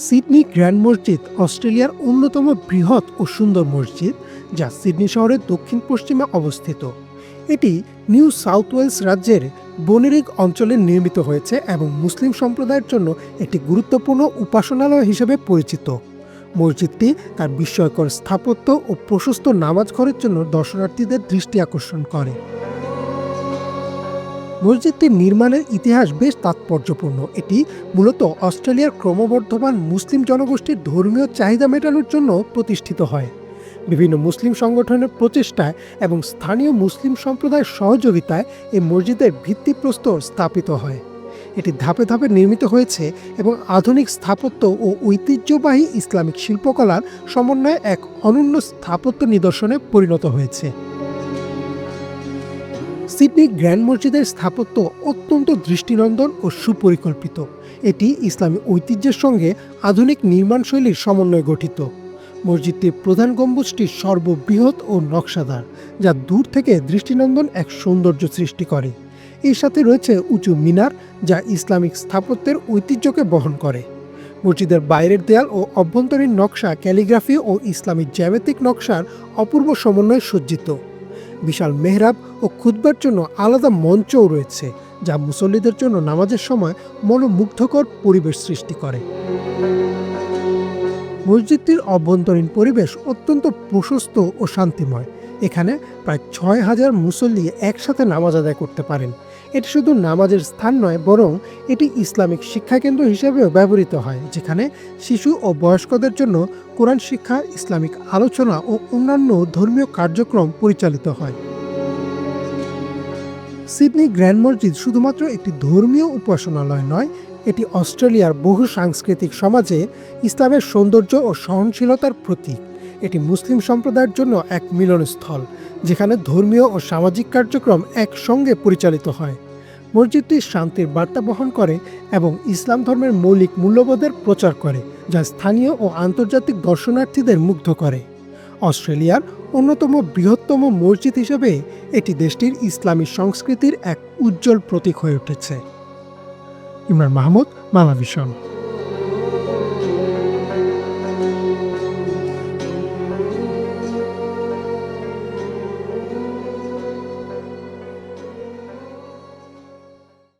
Sydney grand মসজিদ অস্ট্রেলিয়ার অন্যতম বৃহৎ ও সুন্দর মসজিদ, যা সিডনি শহরের দক্ষিণ পশ্চিমে অবস্থিত। এটি নিউ সাউথ ওয়েলস রাজ্যের বনেরিগ অঞ্চলে নির্মিত হয়েছে এবং মুসলিম সম্প্রদায়ের জন্য একটি গুরুত্বপূর্ণ উপাসনালয় হিসেবে পরিচিত। মসজিদটি তার বিস্ময়কর স্থাপত্য ও প্রশস্ত নামাজ ঘরের জন্য দর্শনার্থীদের দৃষ্টি আকর্ষণ করে। মসজিদটির নির্মাণের ইতিহাস বেশ তাৎপর্যপূর্ণ। এটি মূলত অস্ট্রেলিয়ার ক্রমবর্ধমান মুসলিম জনগোষ্ঠীর ধর্মীয় চাহিদা মেটানোর জন্য প্রতিষ্ঠিত হয়। বিভিন্ন মুসলিম সংগঠনের প্রচেষ্টায় এবং স্থানীয় মুসলিম সম্প্রদায়ের সহযোগিতায় এই মসজিদের ভিত্তিপ্রস্তর স্থাপিত হয়। এটি ধাপে ধাপে নির্মিত হয়েছে এবং আধুনিক স্থাপত্য ও ঐতিহ্যবাহী ইসলামিক শিল্পকলার সমন্বয়ে এক অনন্য স্থাপত্য নিদর্শনে পরিণত হয়েছে। সিডনি গ্র্যান্ড মসজিদের স্থাপত্য অত্যন্ত দৃষ্টিনন্দন ও সুপরিকল্পিত। এটি ইসলামী ঐতিহ্যের সঙ্গে আধুনিক নির্মাণশৈলীর সমন্বয়ে গঠিত। মসজিদটির প্রধান গম্বুজটি সর্ববৃহৎ ও নকশাদার, যা দূর থেকে দৃষ্টিনন্দন এক সৌন্দর্য সৃষ্টি করে। এর সাথে রয়েছে উঁচু মিনার, যা ইসলামিক স্থাপত্যের ঐতিহ্যকে বহন করে। মসজিদের বাইরের দেয়াল ও অভ্যন্তরীণ নকশা ক্যালিগ্রাফি ও ইসলামিক জ্যামিতিক নকশার অপূর্ব সমন্বয়ে সজ্জিত। বিশাল মেহরাব ও খুতবার জন্য আলাদা মঞ্চও রয়েছে, যা মুসল্লিদের জন্য নামাজের সময় মনোমুগ্ধকর পরিবেশ সৃষ্টি করে। মসজিদটির অভ্যন্তরীণ পরিবেশ অত্যন্ত প্রশস্ত ও শান্তিময়। এখানে প্রায় ৬,০০০ মুসল্লি একসাথে নামাজ আদায় করতে পারেন। এটি শুধু নামাজের স্থান নয়, বরং এটি ইসলামিক শিক্ষাকেন্দ্র হিসেবেও ব্যবহৃত হয়, যেখানে শিশু ও বয়স্কদের জন্য কোরআন শিক্ষা, ইসলামিক আলোচনা ও অন্যান্য ধর্মীয় কার্যক্রম পরিচালিত হয়। সিডনি গ্র্যান্ড মসজিদ শুধুমাত্র একটি ধর্মীয় উপাসনালয় নয়, এটি অস্ট্রেলিয়ার বহু সাংস্কৃতিক সমাজে ইসলামের সৌন্দর্য ও সহনশীলতার প্রতীক। এটি মুসলিম সম্প্রদায়ের জন্য এক মিলনস্থল, যেখানে ধর্মীয় ও সামাজিক কার্যক্রম একসঙ্গে পরিচালিত হয়। মসজিদটি শান্তির বার্তা বহন করে এবং ইসলাম ধর্মের মৌলিক মূল্যবোধের প্রচার করে, যা স্থানীয় ও আন্তর্জাতিক দর্শনার্থীদের মুগ্ধ করে। অস্ট্রেলিয়ার অন্যতম বৃহত্তম মসজিদ হিসেবে এটি দেশটির ইসলামী সংস্কৃতির এক উজ্জ্বল প্রতীক হয়ে উঠেছে। ইমরান মাহমুদ, বাংলাভিশন।